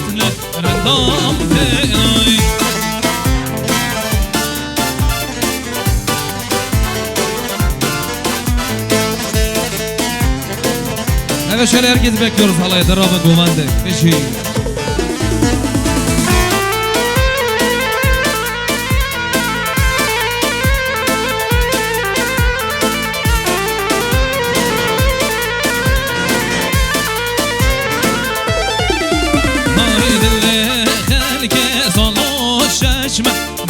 قتل رندام تنای Evet şöyle herkes bekliyoruz halaya darabı guvende Beşi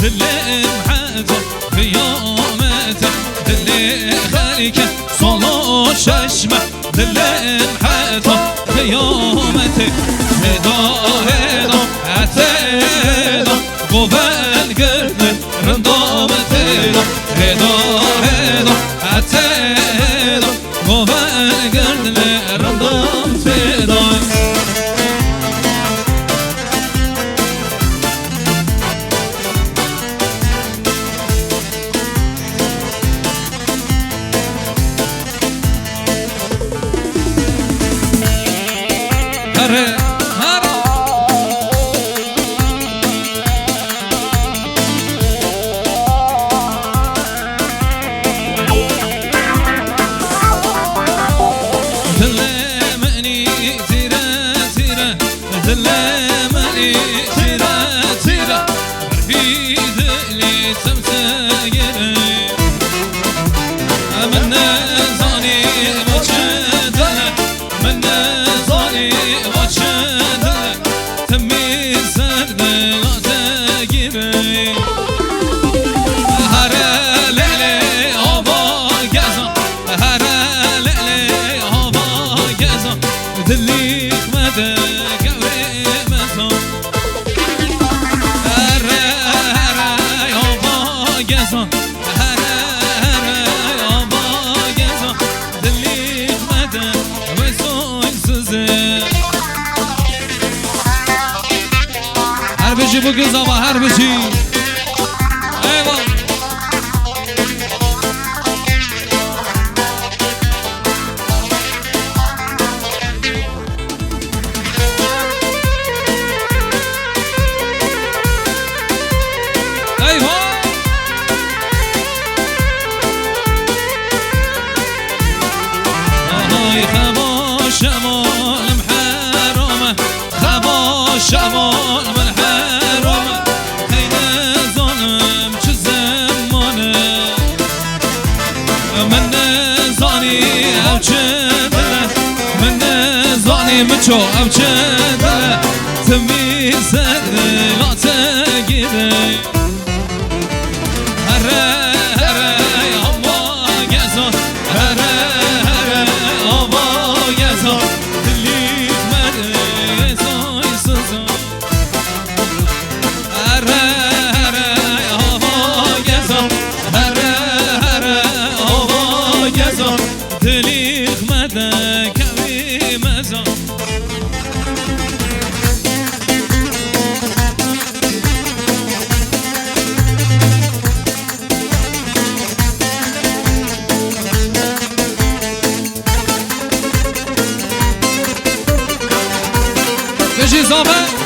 دلم حاجة قيامته دلي خليك صلو ششمة دلم حاجة قيامته هدا هدا عتيدا قبل قرد رندامته هدا هدا عتيدا قبل قرد رندامته Bu kız ama her bir şey eyvallah eyvallah ay خموش امان محرمه خموش امان مچو او چنده تمیزه لا تگیره هره هره آبا گزار هره هره آبا گزار دلیت مره زای سزار هره هره آبا گزار هره هره آبا گزار دلیت مره کمی مزار Zame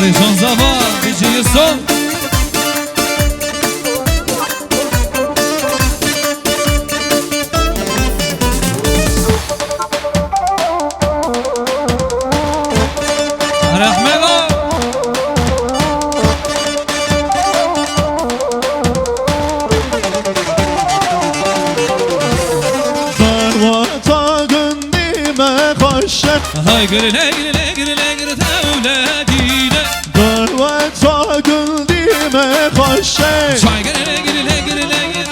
Arıcan Zava, Vici'yi son. hay gırle gırle gırle gır tevledine Dörve çagıl dime hoşe Çay gırle gırle gırle gır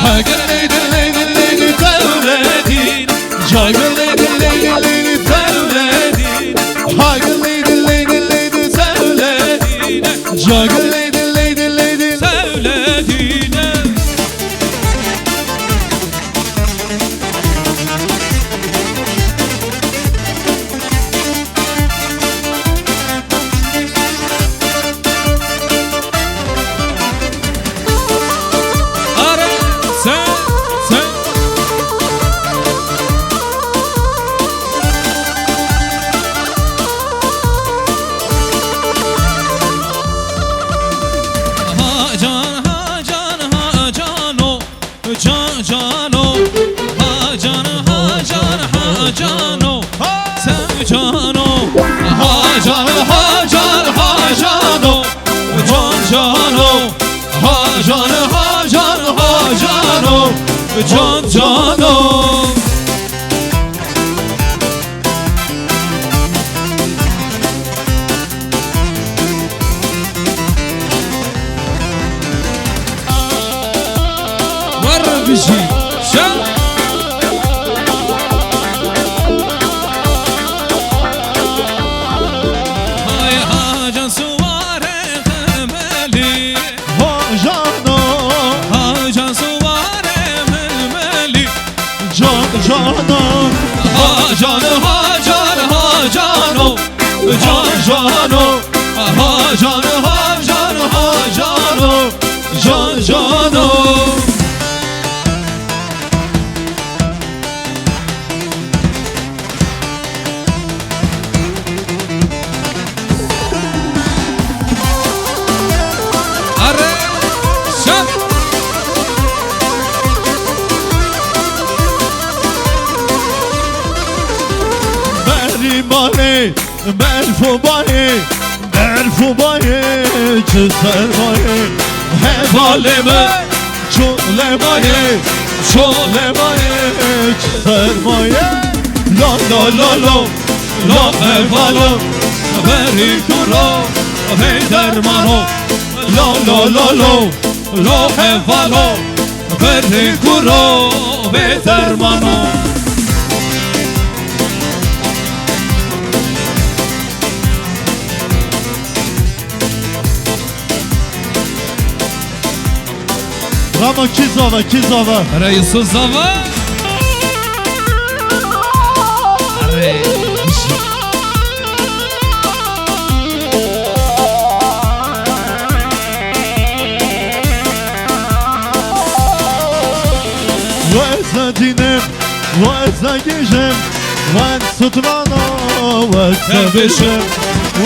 Hay gırle gırle gırle gır tevledine Çay gırle gırle gırle gır tevledine Hay gırle gırle gırle gır tevledine Çay gırle gırle gırle gır tevledine Ara sen Cano ha cano sen cano ha cano ha cano ha cano can cano var bir şey sen hay ha can suvare temeli Ha cano ha can suvare temeli Can cano ha canı ha canı ha cano can cano ha canı ha canı ha cano can cano Arre sen Meribane Merfubane Merfubane Çisermaye Hevaleme Çolemaye Çolemaye Çisermaye La la la la La hevalo veri kuro ve dermano La la la la lo hevalo veri kuro ve dermano Rama Kizova Kizova Reis Zava Arre Vazadinem Vazagijim Van Sutrano Vazabishim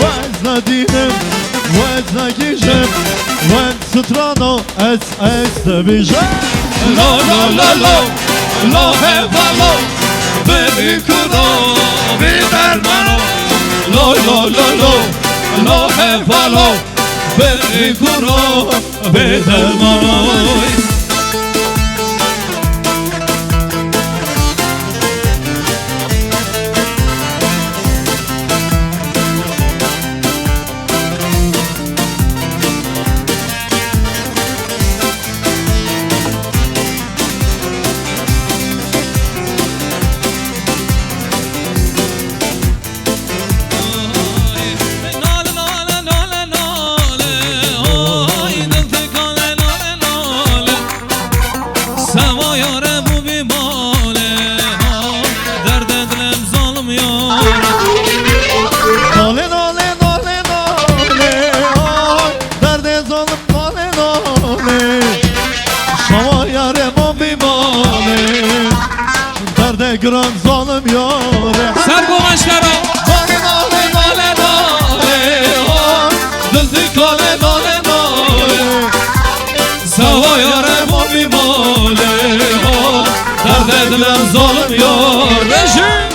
Vazadinem Vazagijim Van Sutrano Es Dabijim Lo lo lo lo lo hevalo veri kuro ve dermano lo lo lo lo lo hevalo veri kuro ve dermano Gran zalim yâre Sergo maşlara Nale nale nale nale Dıldı kale nale nale Sava yare mobi mole Dert edilen zalim yâre Rejim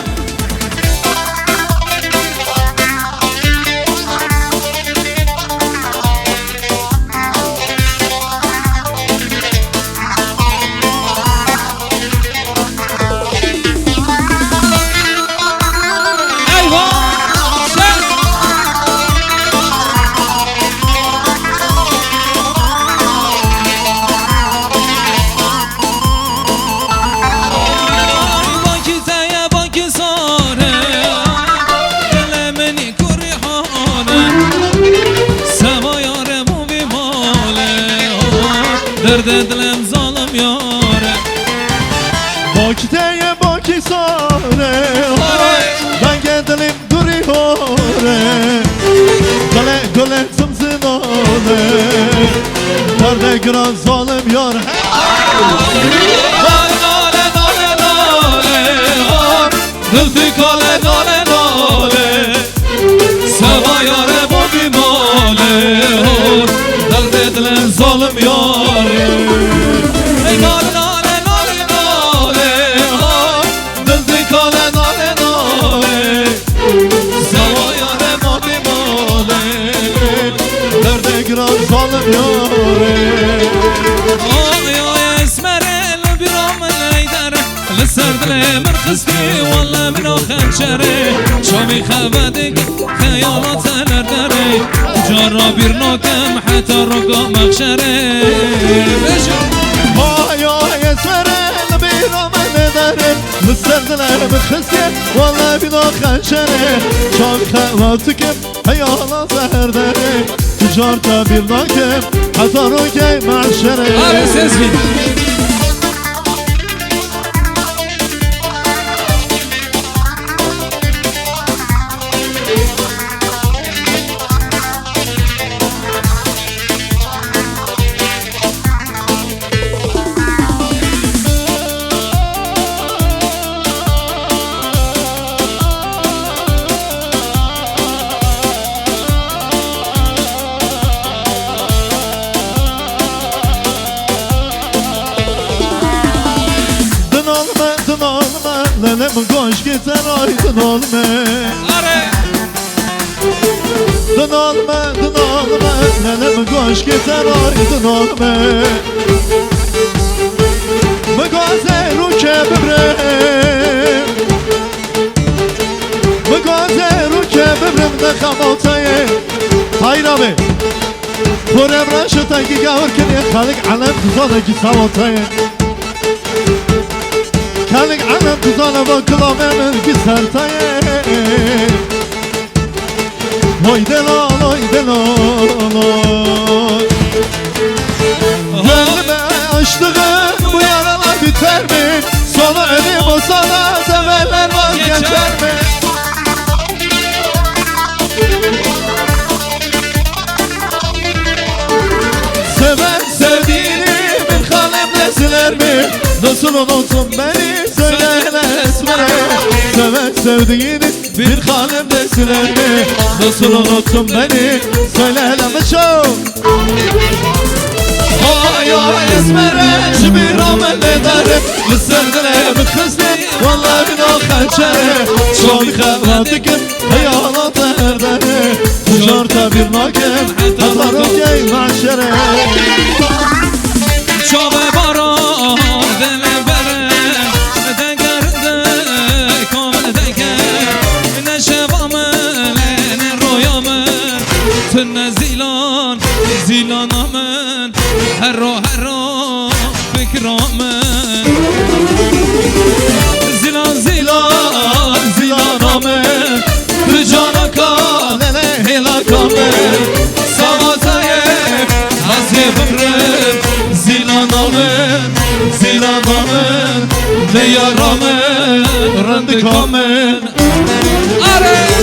Derd dilim zalim yare Bakiteye bakisare Ben geldim duruyor Dale dale zımzınane Derde giren zalim yare Nale nale nale nale Dil tikale nale nale Seva yare bagi male Derde dilim zalim yare Nale nale nale nale Dil tikale nale nale Seva yare bagi male Derde giren zalim yare Ay ay esmerel bir amel eydere Lisserdle merkızki valla min o xençere Şami xebedik خيالات الدري جرى برناكم حتى رقا مخشري يا اسمر البيرة من داري مستردلر بخسي والله بنا خنشري شام خواتكم هيالا زهر داري تجارتا برناكم حتى رقا مخشري آره سيسكي Lele mi koş gitar aydın olma Dın olma Lele mi koş gitar aydın olma Magaze ruke bibrim Magaze ruke bibrim de khamotayı Hayır abi Kurem raşıta ki gavur kini Khalik alem tuzada ki savotayı Kalik alem tuzana bakılam emel ki sertaye Oy delal oy delal Gönlüme açtığın bu yaralar biter mi? Sonu ölüm o sana severler vazgeçer mi? Seven sevdiğini bir kalemle siler mi? Nasıl unuttun beni söyle hele esmere Seven sevdiğini bir kalemle siler mi? Nasıl unuttun beni söyle hele meşo Ay ay esmere bir amel ederim Mısırdine mi kızdı vallahi bin o kançere Şovi khevatikim hayalat erdeni Tücarta bir nakem Hatar okey mahşere Şove baro dele bere Dengerinde kavle denker Ne şevamın ne royamın Tünne zilan zilanamın Herro fikramın Zilan zilan zilanamın Rıcana kalene helakamın Savatayı hazibimrim Zilanamın ne yaramın Randıkamın Are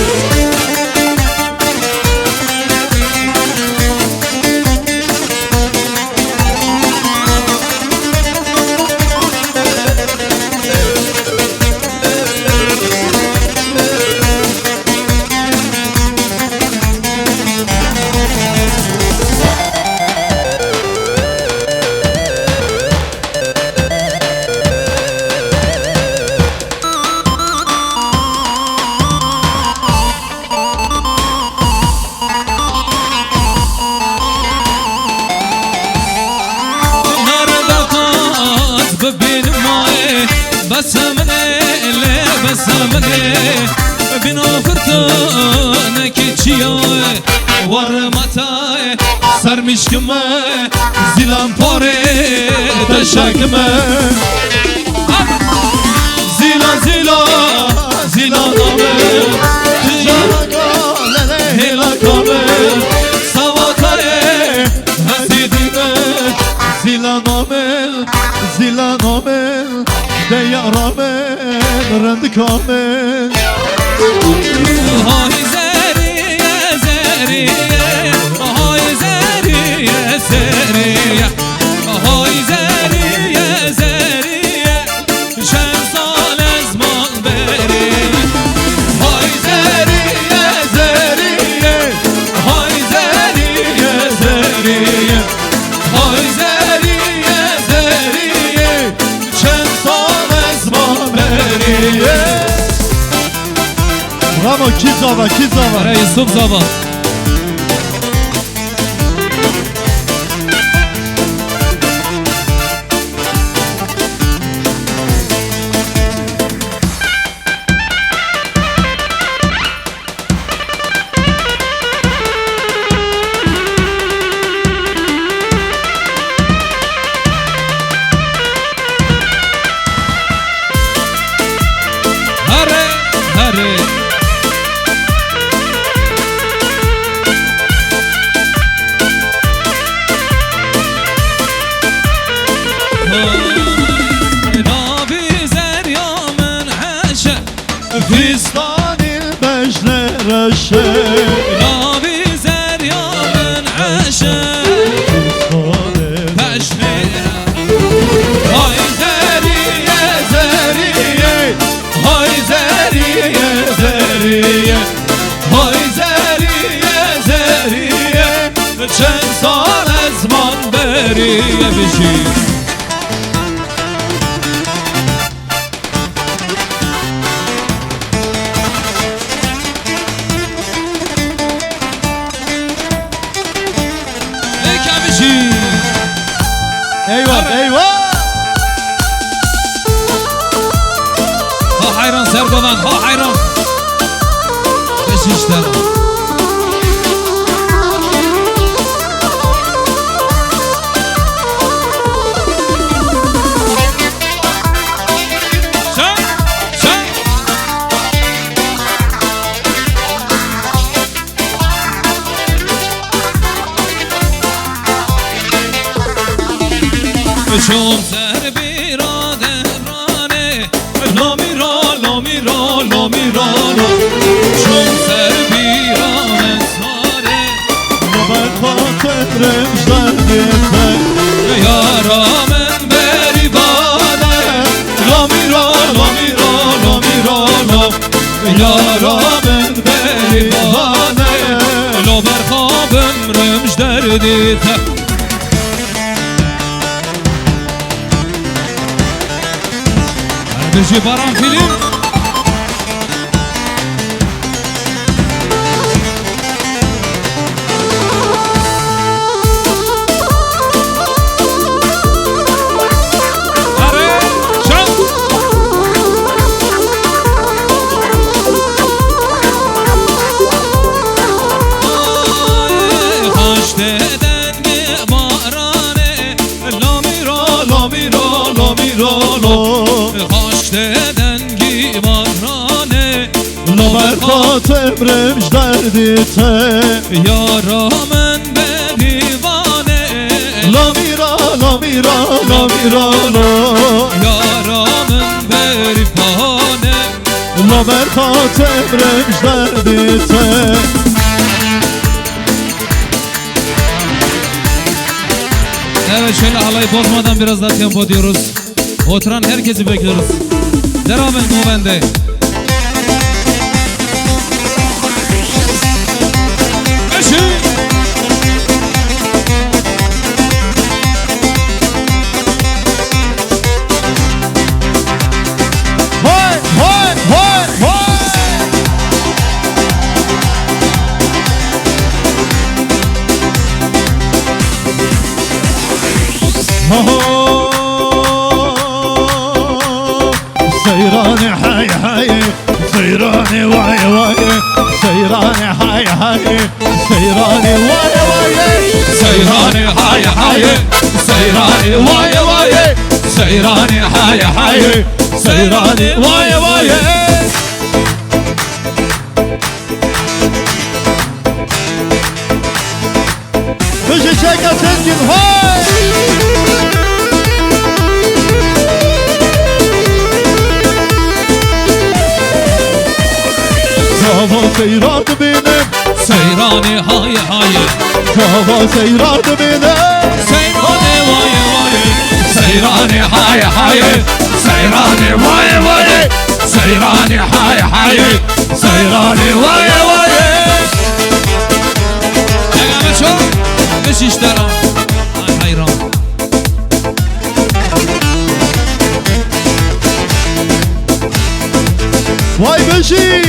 بنا فرتانك چیای ورمتای سرمشکمه زیلان پاره دشکمه زیلان زیلان زیلان آمه تجارگاه هلاکامه سواتای هزیدیمه زیلان yaramen rendi kamen. Hay zeriye zeriye, hay zeriye zeriye, hay zeriye zeriye, çen sal ezman beriye. Hay zeriye zeriye, hay zeriye zeriye, hay zeriye zeriye, çen sal ezman beriye. Bravo Kizava, Kizava. Ara Yusuf Zaba. Hare, hare. Nabi zerya min haşa, Fistan il beşler Nabi zerya min haşa, peşmira. Hay zeriye zeriye, hay zeriye zeriye, hay zeriye zeriye, çen sal ezman beriye bişi. Ekabişi. Eyvah eyvah. Ha hayran Serdovan, ha hayran. Beşiktaş. Sen, sen. Şom ser biraderane, lomiro, lomiro, lomiro, şom ser biramesare, Nobel patrem jardete, yaramen beribane, lomiro, lomiro, lomiro, yaramen beribane, lober kabem remş derdite. Kardeşi Baran Film. Hare, şan. Ay, hoş deden mi barane, lomiro, lomiro, lomiro, hoş deden gi barane, Nobel patrem jardete, yaramen berivane, Lamira, lamira, lamira, yaramen berivane. Nobel patrem jardete. Evet, şöyle halayı bozmadan biraz daha tempo diyoruz. Oturan herkesi bekliyoruz. Devam et bu bende. Hoy, hoy, hoy, hoy. سيراني حي حي سيراني واي واي سيراني حي حي سيراني واي واي سيراني هاي هاي، سيراني واي واي، سيراني هاي هاي، سيراني واي واي. Kışı çek Sezgin hoy. Kava seyrardı benim, Seyrani haye haye, kava seyrardı benim. Seyrani vaye vaye, Seyrani haye haye, Seyrani vaye vaye, Seyrani haye haye, Seyrani vaye vaye. Yegame çok, beş işler ha. Ay hayran. Vay beşi.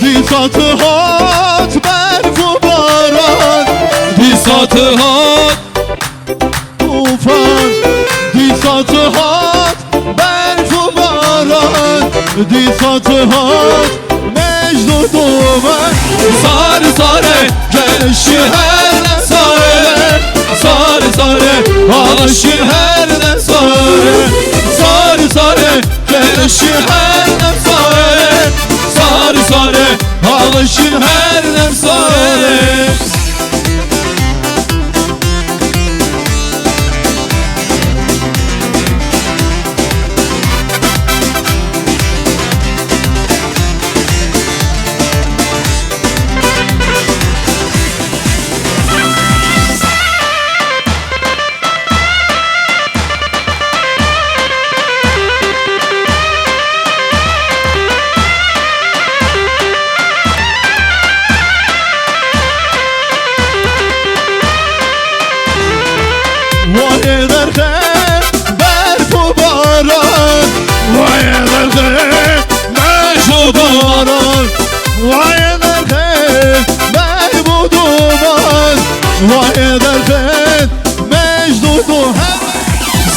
Disatı hat berfu baran, Disatı hat, tufan. Disatı hat berfu baran, disatı hat mecdu duman. sarı sarı, Gelişi herden sarı, sarı sarı, alışır herden sarı, sarı sarı, gelişi herden sarı, sarı sarı, alışır herden sarı. Vay ederken berfu baran, vay ederken mecdu duman. Vay ederken berfu duman, vay ederken mecdu duman.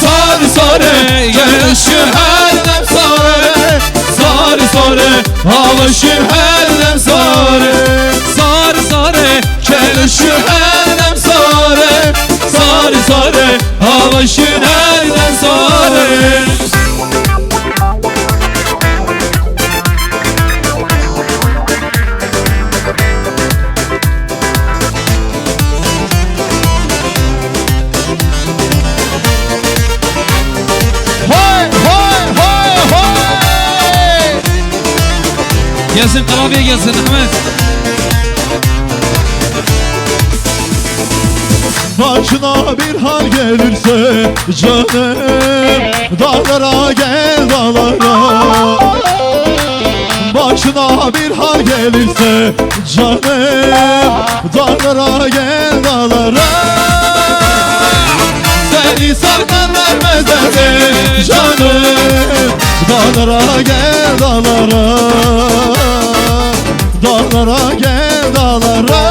sarı sarı, gelişir her dem sarı, sarı sarı, alışır her dem sarı, sarı sarı, gelişir her dem sarı, sarı sarı, alışır her dem sarı. Hay hay hay hay. Gelsin klavye gelsin Ahmet. Başına bir hal gelirse canım, dağlara gel dağlara. Başına bir hal gelirse canım, dağlara gel dağlara. Seni saklar vermez dedi canım, dağlara gel dağlara. Dağlara gel dağlara.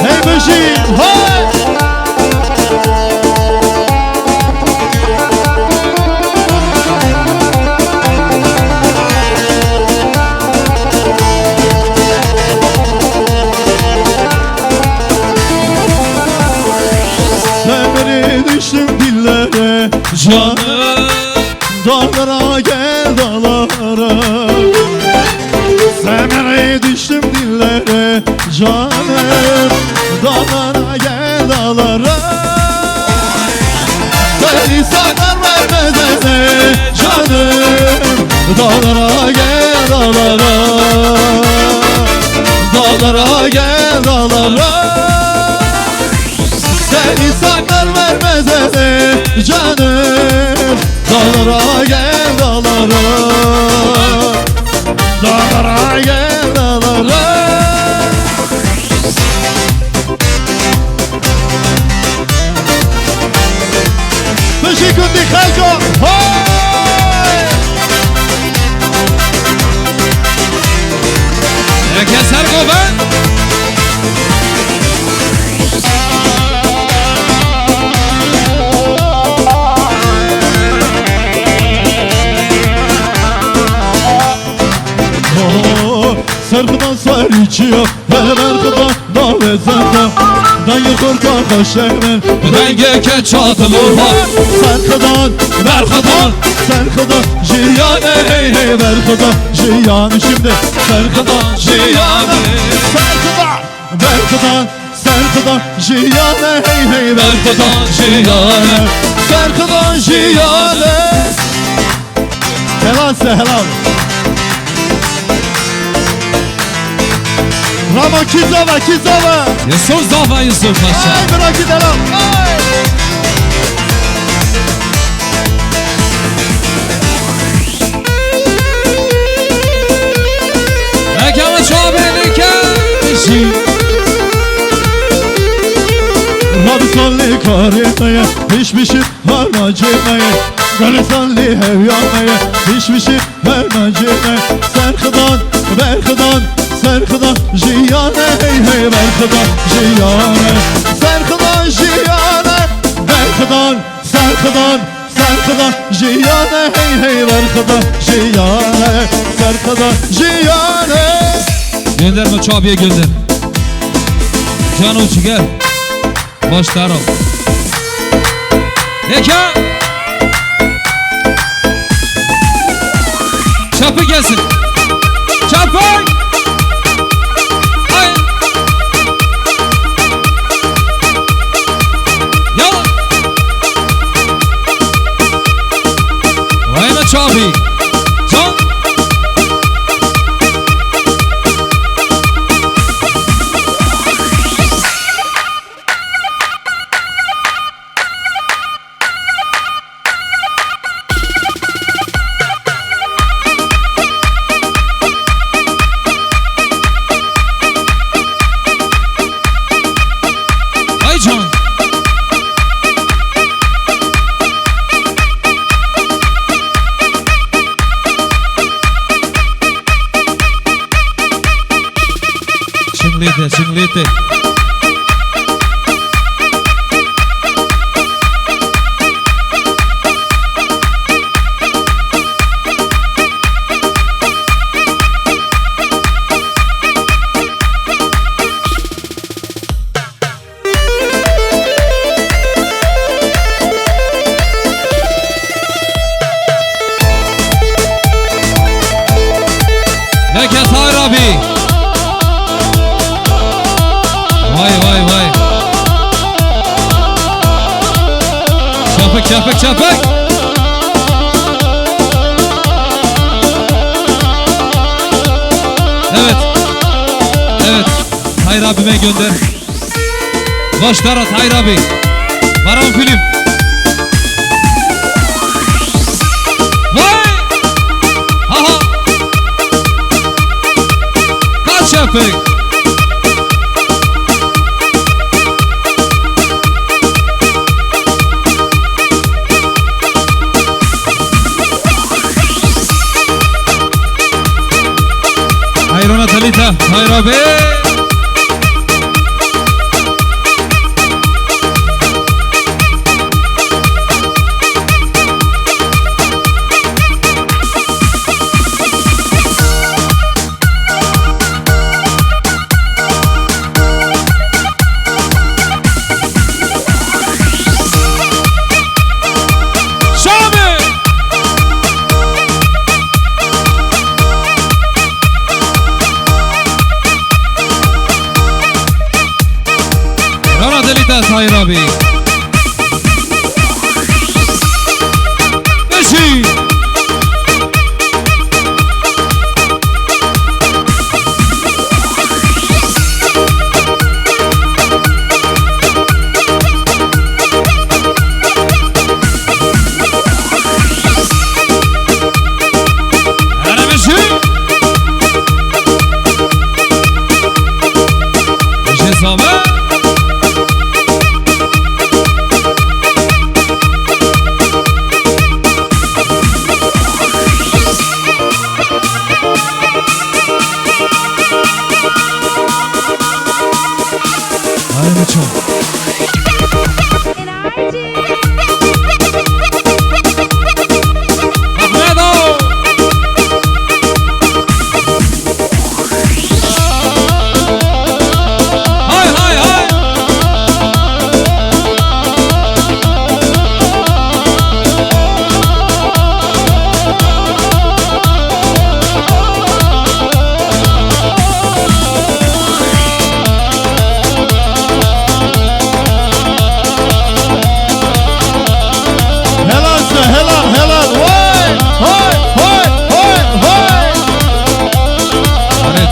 Hey Beşir, hey! Sen beni düştüm dillere Canım, dağlara gel dağlara. Sen beni düştüm dillere canım, dağlara gel dağlara. Seni saklar vermez eze canım, dağlara gel dağlara. Dağlara gel dağlara. Seni saklar vermez eze canım, dağlara gel dağlara. Dağlara gel dağlara. Teşekkür ederim. Hay! keser kovan. Serkıdan sar içiyor Hele berkıdan davet zenda Dayı korkak aşeğmen Renge ke çatılı var Serkıdan Berkadan Serkıdan Jiyane hey hey berkıdan Jiyane şimdi Serkıdan Jiyane Serkıdan Berkıdan Serkıdan Jiyane hey hey Berkadan Jiyane Serkıdan Jiyane Helal size helal Rama Kizava Kizava Yusuf Zafa Yusuf Paşa Ay bırak gidelim Ay Mekana çabeni kendisi Rabisalli karinaya Hiçbir şey harnacimaya Garisalli hevyanaya Hiçbir şey harnacimaya Serkıdan Berkıdan Serkıdan Jiyane hey hey Berkıdan Jiyane Serkıdan Jiyane Berkıdan Serkıdan Serkıdan Jiyane hey hey Berkıdan Jiyane Serkıdan Jiyane Gönderme çabiye gönder Can uçu gel Başlar ol Eka Çapı gelsin Çapı Ay Yalın Vayna çabi Can Ay can Çınlıydı çınlıydı Meke Tahir abi Vay vay vay Çapık çapık çapık Evet Evet Tahir abime gönder Başlara Tahir abi Baran film Vay Aha Kaç yapık Hayrona Talita Hayır abi Şami Rana Delita Tahir abi Beşi Ana beşi Beşi Sami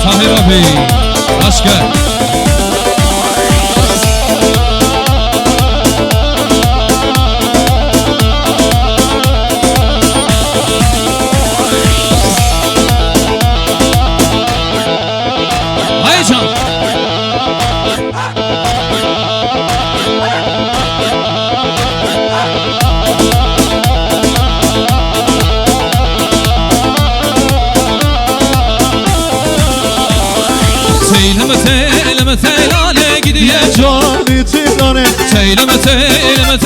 Tahir abi aşka Haycan Teyleme teylane gidiyor Cani Tiran'e Teyleme teylane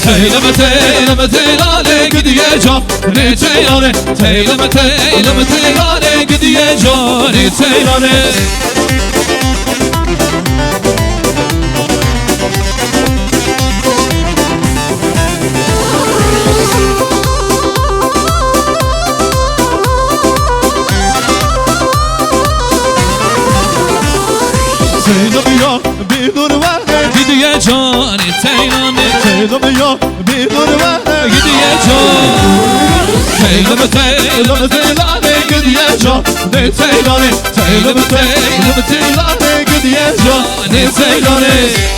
Teyleme teylane gidiyor cani teylane Teyleme teylane gidiyor cani teylane Seylem ya bir dur ver Gidiyor cani teylane Seylem ya bir dur ver Gidiyor cani Teyleme teylane gidiyor cani teylane Teyleme teylane gidiyor cani teylane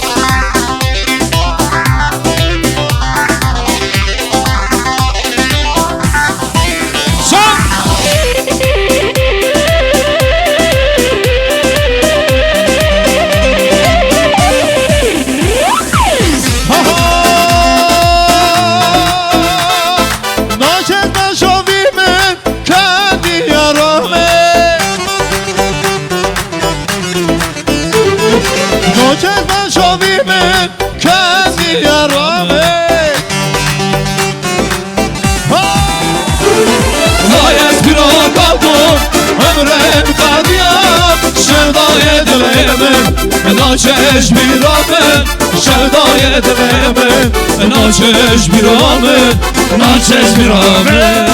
ناچش بیرامن شدای دلمن ناچش بیرامن ناچش بیرامن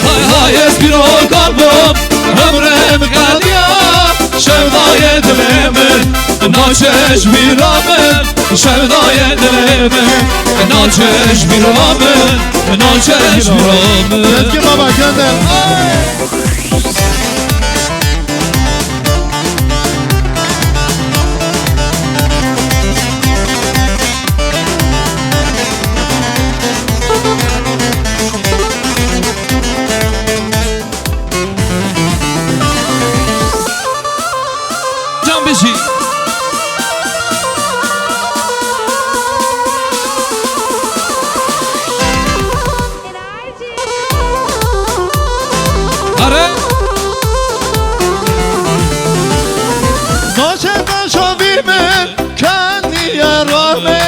های های از بیرو قلبم عمرم قدیا شدای دلمن ناچش بیرامن شدای دلمن ناچش بیرامن ناچش بیرامن Eski baba gönder Can Beşi Are Noçeden şovime kendi yarame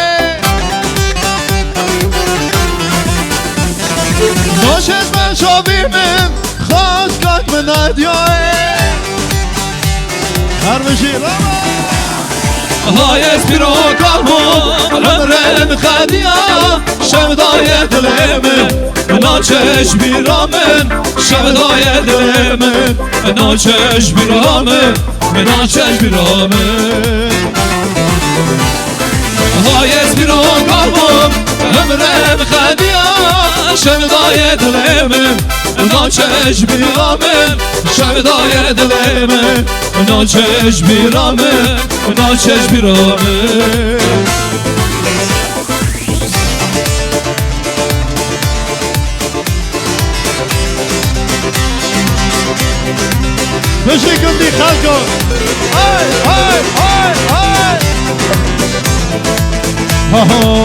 Noçeden şovime Khas kalk me nadyoe Her bir şey rama های از بیرو قلبم عمرم خدیا شدای دلمن ناچش بیرامن شدای دلمن ناچش بیرامن ناچش بیرامن های از بیرو قلبم عمرم خدیا شدای دلمن ناچش بیرامن شدای دلمن ناچش بیرامن ناچش بیرامن Teşekkür ederim halko Ay ay ay ay Ha ha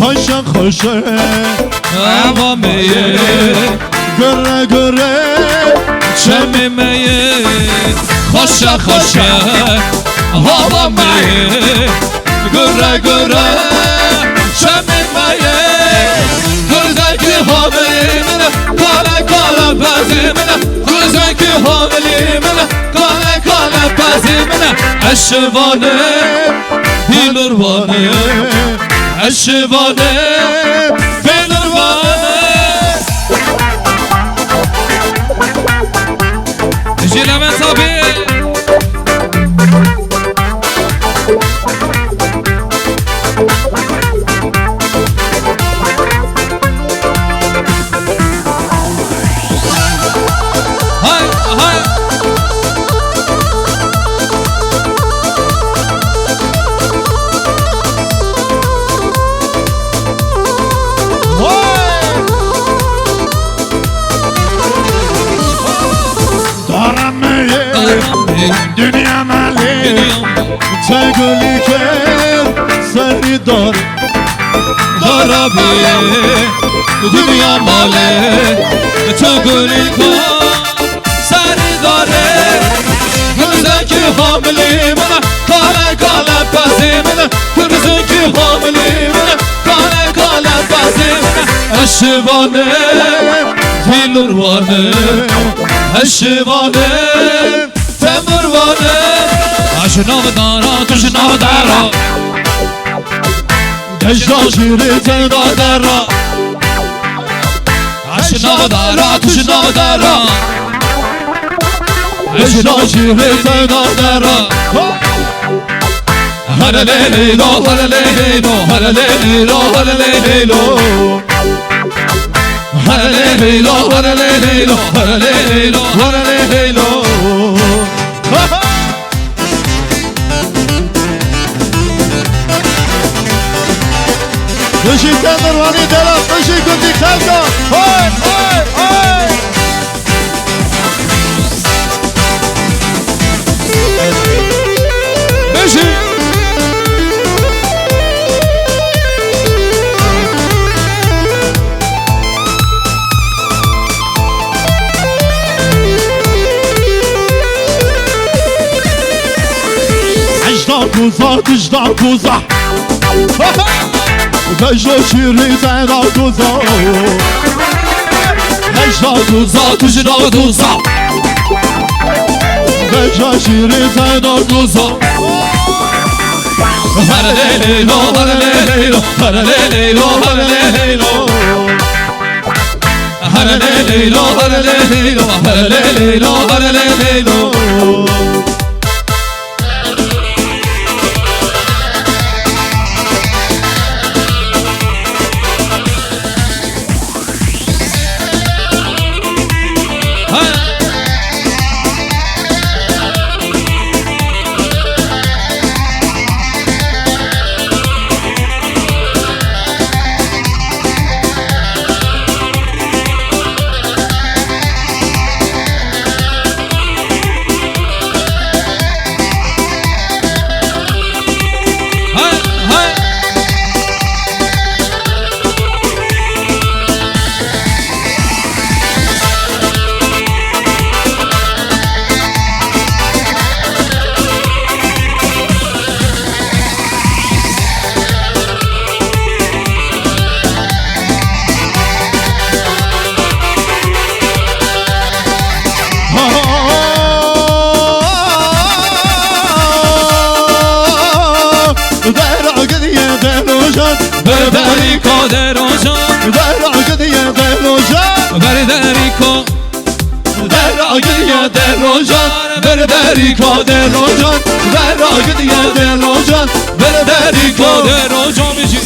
Hoşa hoşa Havameye Göre göre çemimeye Hoşa hoşa Havameye Göre göre çemimeye Gözdeki hamelimine Kale kale bezimine Gözdeki hamelimine Kale kale bezimine Eşşivane Dilurvane Eşşivane Dilurvane Jilemen tabi گلی که سری دار دارابی دنیا ماله تو گلی کن سری داره گرزن که حاملی منه کاله کاله پسی منه گرزن که حاملی منه کاله کاله پسی منه اشوانه تیلوروانه اشوانه تمروانه اشناو دارا تشناو دارا اجدا شیری تنگا دارا اشناو دارا تشناو دارا اشناو شیری تنگا دارا هلا لیلو هلا لیلو هلا لیلو هلا لیلو هلا لیلو هلا لیلو هلا لیلو هلا لیلو بشی تندروانی دلم بشی گردی خلقا های های های بشی اجدا کوزا اجدا کوزا اجدا شیری تنگا کوزا اجدا دوزا تشناو دوزا اجدا شیری تنگا دوزا هلا لیلو هلا لیلو هلا لیلو هلا لیلو هلا لیلو هلا لیلو هلا لیلو هلا لیلو برداريكو دروجان درعقدية دروجان برداريكو درعقدية دروجان برداريكو دروجان درعقدية دروجان برداريكو دروجان بيجي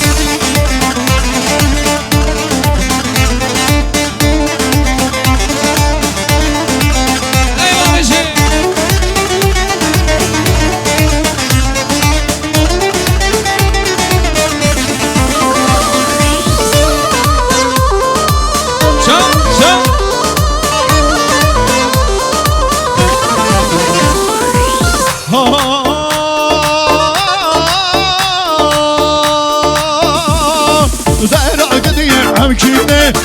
ايوه بيجي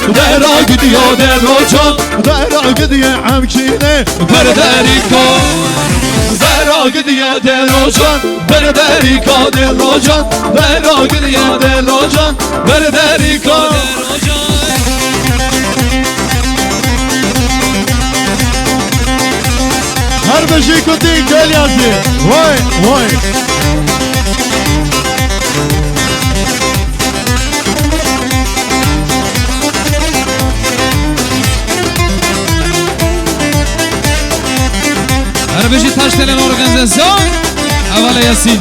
درعقدية دروجان درعقدية عمكينة برداريكو درعقدية دروجان برداريكو دروجان درعقدية دروجان برداريكو دروجان هر بشي كنتي كل ياسي واي واي هر بشي تاش تلين اورغانيزاسيون اول ياسين